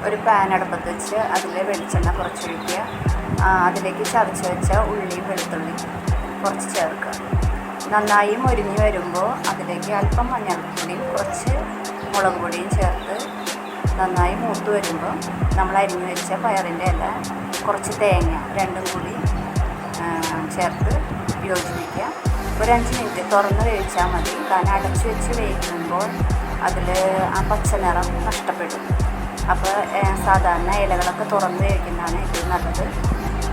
ഒരു പാൻ അടുപ്പത്ത് വെച്ച് അതിൽ വെളിച്ചെണ്ണ കുറച്ചൊഴിക്കുക. അതിലേക്ക് ചതച്ച് വെച്ച ഉള്ളിയും വെളുത്തുള്ളിയും കുറച്ച് ചേർക്കുക. നന്നായി മൊരിഞ്ഞ് വരുമ്പോൾ അതിലേക്ക് അല്പം മഞ്ഞൾപ്പൊടിയും കുറച്ച് മുളക് പൊടിയും ചേർത്ത് നന്നായി മൂത്ത് വരുമ്പോൾ നമ്മൾ അരിഞ്ഞ് വെച്ച പയറിൻ്റെ ഇല, കുറച്ച് തേങ്ങ രണ്ടും കൂടി ചേർത്ത് യോജിപ്പിക്കുക. ഒരു 5 മിനിറ്റ് തുറന്ന് വേവിച്ചാൽ മതി. കാരണം അടച്ച് വെച്ച് വേവിക്കുമ്പോൾ അതിൽ ആ പച്ച നിറം നഷ്ടപ്പെടും. അപ്പോൾ സാധാരണ ഇലകളൊക്കെ തുറന്ന് വേവിക്കുന്നതാണ് ഏറ്റവും നല്ലത്.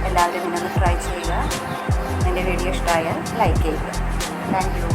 എല്ലാവരും ഇങ്ങനെ ഒന്ന് ട്രൈ ചെയ്യുക. എൻ്റെ വീഡിയോ ഇഷ്ടമായാൽ ലൈക്ക് ചെയ്യുക. Thank you.